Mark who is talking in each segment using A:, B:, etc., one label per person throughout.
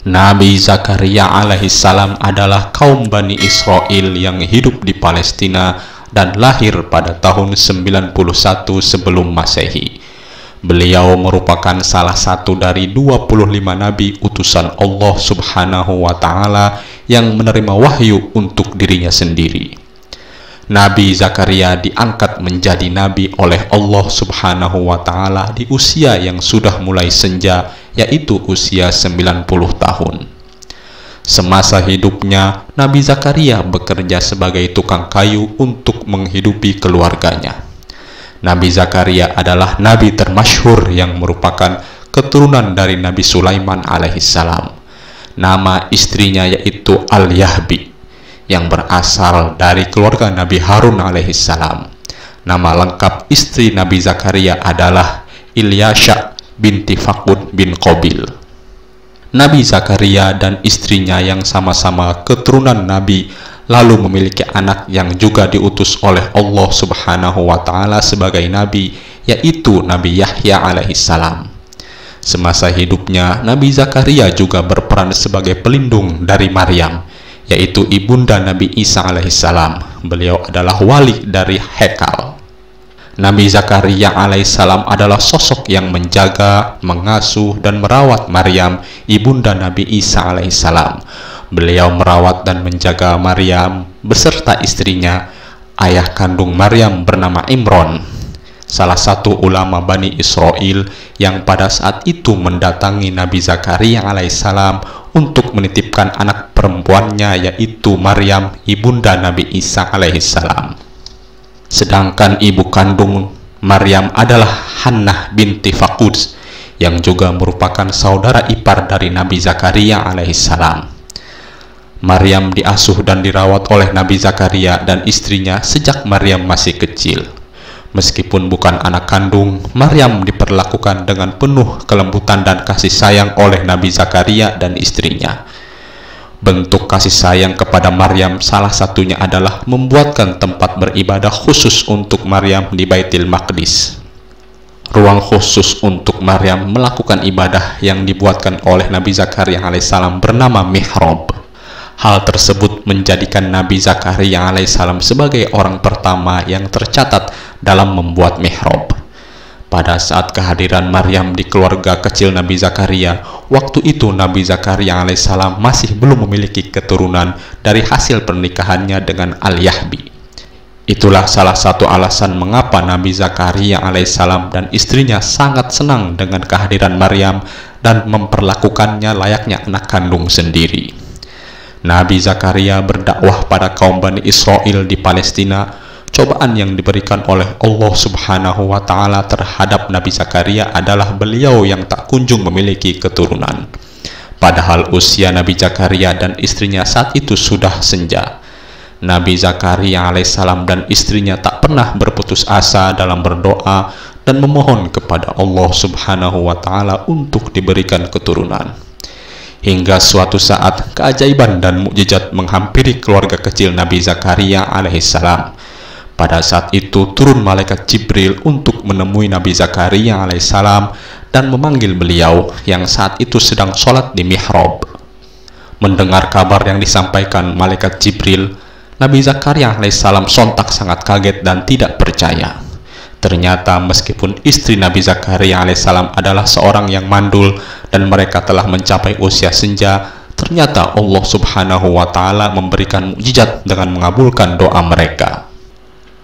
A: Nabi Zakaria alaihissalam adalah kaum Bani Israel yang hidup di Palestina dan lahir pada tahun 91 sebelum Masehi. Beliau merupakan salah satu dari 25 nabi utusan Allah Subhanahu wa Ta'ala yang menerima wahyu untuk dirinya sendiri. Nabi Zakaria diangkat menjadi nabi oleh Allah Subhanahu wa Ta'ala di usia yang sudah mulai senja, yaitu usia 90 tahun. Semasa hidupnya, Nabi Zakaria bekerja sebagai tukang kayu untuk menghidupi keluarganya. Nabi Zakaria adalah nabi termasyhur yang merupakan keturunan dari Nabi Sulaiman alaihissalam. Nama istrinya yaitu Al-Yahbi, yang berasal dari keluarga Nabi Harun alaihissalam. Nama lengkap istri Nabi Zakaria adalah Ilyasha binti Fakud bin Qabil. Nabi Zakaria dan istrinya yang sama-sama keturunan Nabi lalu memiliki anak yang juga diutus oleh Allah Subhanahu wa Ta'ala sebagai nabi, yaitu Nabi Yahya alaihissalam. Semasa hidupnya, Nabi Zakaria juga berperan sebagai pelindung dari Maryam, yaitu ibunda Nabi Isa alaihissalam. Beliau adalah wali dari Hekal. Nabi Zakaria alaihissalam adalah sosok yang menjaga, mengasuh, dan merawat Maryam, ibunda Nabi Isa alaihissalam. Beliau merawat dan menjaga Maryam beserta istrinya. Ayah kandung Maryam bernama Imron, salah satu ulama Bani Israel yang pada saat itu mendatangi Nabi Zakaria alaihissalam untuk menitipkan anak perempuannya, yaitu Maryam, ibunda Nabi Isa alaihissalam. Sedangkan ibu kandung Maryam adalah Hannah binti Fakud, yang juga merupakan saudara ipar dari Nabi Zakaria alaihissalam. Maryam diasuh dan dirawat oleh Nabi Zakaria dan istrinya sejak Maryam masih kecil. Meskipun bukan anak kandung, Maryam diperlakukan dengan penuh kelembutan dan kasih sayang oleh Nabi Zakaria dan istrinya. Bentuk kasih sayang kepada Maryam salah satunya adalah membuatkan tempat beribadah khusus untuk Maryam di Baitul Maqdis. Ruang khusus untuk Maryam melakukan ibadah yang dibuatkan oleh Nabi Zakaria alaihissalam bernama mihrab. Hal tersebut menjadikan Nabi Zakaria alaihissalam sebagai orang pertama yang tercatat dalam membuat mihrab. Pada saat kehadiran Maryam di keluarga kecil Nabi Zakaria, waktu itu Nabi Zakaria alaihissalam masih belum memiliki keturunan dari hasil pernikahannya dengan Al-Yahbi. Itulah salah satu alasan mengapa Nabi Zakaria alaihissalam dan istrinya sangat senang dengan kehadiran Maryam dan memperlakukannya layaknya anak kandung sendiri. Nabi Zakaria berdakwah pada kaum Bani Israel di Palestina. Cobaan yang diberikan oleh Allah Subhanahu wa Ta'ala terhadap Nabi Zakaria adalah beliau yang tak kunjung memiliki keturunan. Padahal usia Nabi Zakaria dan istrinya saat itu sudah senja. Nabi Zakaria alaihissalam dan istrinya tak pernah berputus asa dalam berdoa dan memohon kepada Allah Subhanahu wa Ta'ala untuk diberikan keturunan. Hingga suatu saat keajaiban dan mukjizat menghampiri keluarga kecil Nabi Zakaria alaihissalam. Pada saat itu turun malaikat Jibril untuk menemui Nabi Zakaria alaihissalam dan memanggil beliau yang saat itu sedang sholat di mihrab. Mendengar kabar yang disampaikan malaikat Jibril, Nabi Zakaria alaihissalam sontak sangat kaget dan tidak percaya. Ternyata meskipun istri Nabi Zakaria alaihissalam adalah seorang yang mandul dan mereka telah mencapai usia senja, ternyata Allah Subhanahu wa Ta'ala memberikan mukjizat dengan mengabulkan doa mereka.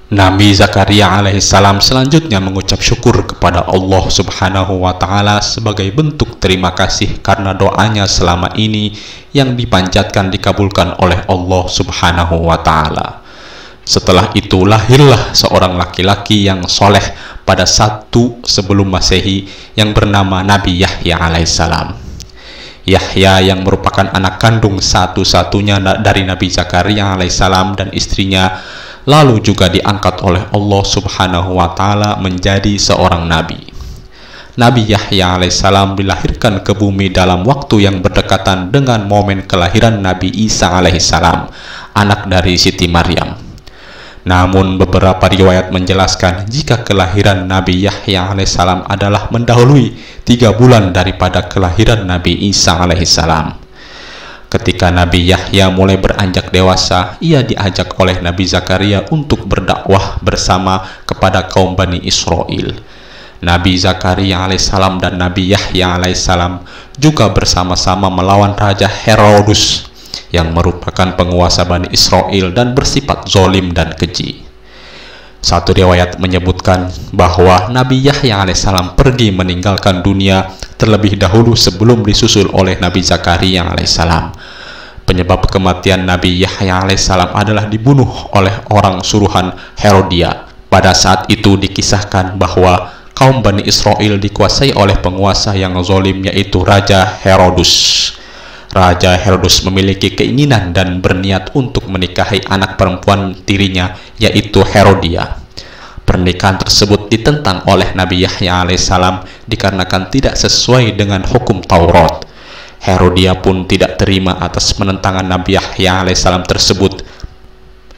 A: Nabi Zakaria alaihissalam selanjutnya mengucap syukur kepada Allah Subhanahu wa Ta'ala sebagai bentuk terima kasih karena doanya selama ini yang dipanjatkan dikabulkan oleh Allah Subhanahu wa Ta'ala. Setelah itu lahirlah seorang laki-laki yang soleh pada 1 sebelum Masehi yang bernama Nabi Yahya alaihissalam. Yahya yang merupakan anak kandung satu-satunya dari Nabi Zakaria alaihissalam dan istrinya, lalu juga diangkat oleh Allah Subhanahu wa Ta'ala menjadi seorang nabi. Nabi Yahya alaihissalam dilahirkan ke bumi dalam waktu yang berdekatan dengan momen kelahiran Nabi Isa alaihissalam, anak dari Siti Maryam. Namun beberapa riwayat menjelaskan jika kelahiran Nabi Yahya alaihissalam adalah mendahului 3 bulan daripada kelahiran Nabi Isa alaihissalam. Ketika Nabi Yahya mulai beranjak dewasa, ia diajak oleh Nabi Zakaria untuk berdakwah bersama kepada kaum Bani Israel. Nabi Zakaria alaihissalam dan Nabi Yahya alaihissalam juga bersama-sama melawan Raja Herodus yang merupakan penguasa Bani Israel dan bersifat zalim dan keji. Satu riwayat menyebutkan bahwa Nabi Yahya alaihissalam pergi meninggalkan dunia terlebih dahulu sebelum disusul oleh Nabi Zakaria alaihissalam. Penyebab kematian Nabi Yahya alaihissalam adalah dibunuh oleh orang suruhan Herodia. Pada saat itu dikisahkan bahwa kaum Bani Israel dikuasai oleh penguasa yang zalim, yaitu Raja Herodus. Raja Herodus memiliki keinginan dan berniat untuk menikahi anak perempuan tirinya, yaitu Herodia. Pernikahan tersebut ditentang oleh Nabi Yahya alaihissalam dikarenakan tidak sesuai dengan hukum Taurat. Herodia pun tidak terima atas penentangan Nabi Yahya alaihissalam tersebut.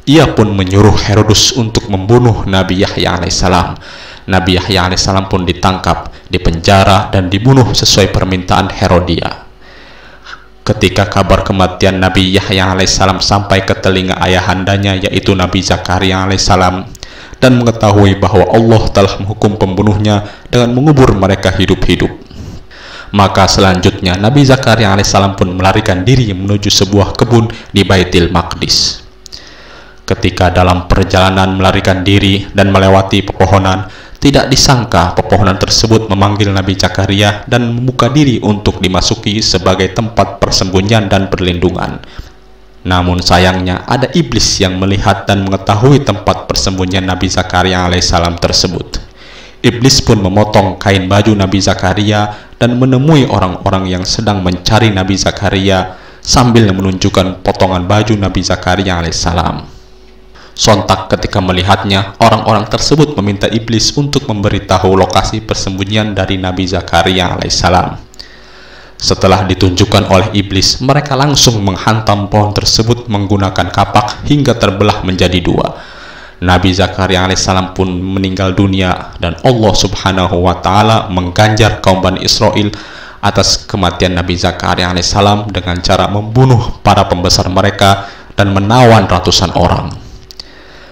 A: Ia pun menyuruh Herodus untuk membunuh Nabi Yahya alaihissalam. Nabi Yahya alaihissalam pun ditangkap, dipenjara, dan dibunuh sesuai permintaan Herodia. Ketika kabar kematian Nabi Yahya alaihissalam sampai ke telinga ayahandanya, yaitu Nabi Zakaria alaihissalam, dan mengetahui bahwa Allah telah menghukum pembunuhnya dengan mengubur mereka hidup-hidup, maka selanjutnya Nabi Zakaria alaihissalam pun melarikan diri menuju sebuah kebun di Baitul Maqdis. Ketika dalam perjalanan melarikan diri dan melewati pepohonan, tidak disangka pepohonan tersebut memanggil Nabi Zakaria dan membuka diri untuk dimasuki sebagai tempat persembunyian dan perlindungan. Namun sayangnya ada iblis yang melihat dan mengetahui tempat persembunyian Nabi Zakaria alaihissalam tersebut. Iblis pun memotong kain baju Nabi Zakaria dan menemui orang-orang yang sedang mencari Nabi Zakaria sambil menunjukkan potongan baju Nabi Zakaria alaihissalam. Sontak ketika melihatnya, orang-orang tersebut meminta iblis untuk memberitahu lokasi persembunyian dari Nabi Zakaria alaihissalam. Setelah ditunjukkan oleh iblis, mereka langsung menghantam pohon tersebut menggunakan kapak hingga terbelah menjadi dua. Nabi Zakaria alaihissalam pun meninggal dunia, dan Allah subhanahu wa ta'ala mengganjar kaum Bani Israel atas kematian Nabi Zakaria alaihissalam dengan cara membunuh para pembesar mereka dan menawan ratusan orang.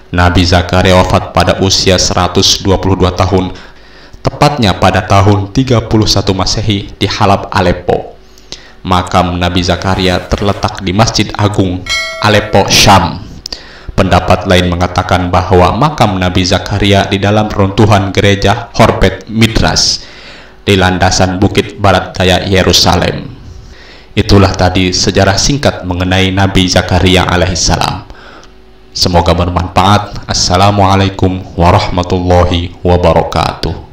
A: Nabi Zakaria wafat pada usia 122 tahun, tepatnya pada tahun 31 Masehi di Halab, Aleppo. Makam Nabi Zakaria terletak di Masjid Agung Aleppo, Syam. Pendapat lain mengatakan bahwa makam Nabi Zakaria di dalam runtuhan gereja Horbet Midras di landasan bukit barat daya Yerusalem. Itulah tadi sejarah singkat mengenai Nabi Zakaria alaihissalam. Semoga bermanfaat. Assalamualaikum warahmatullahi wabarakatuh.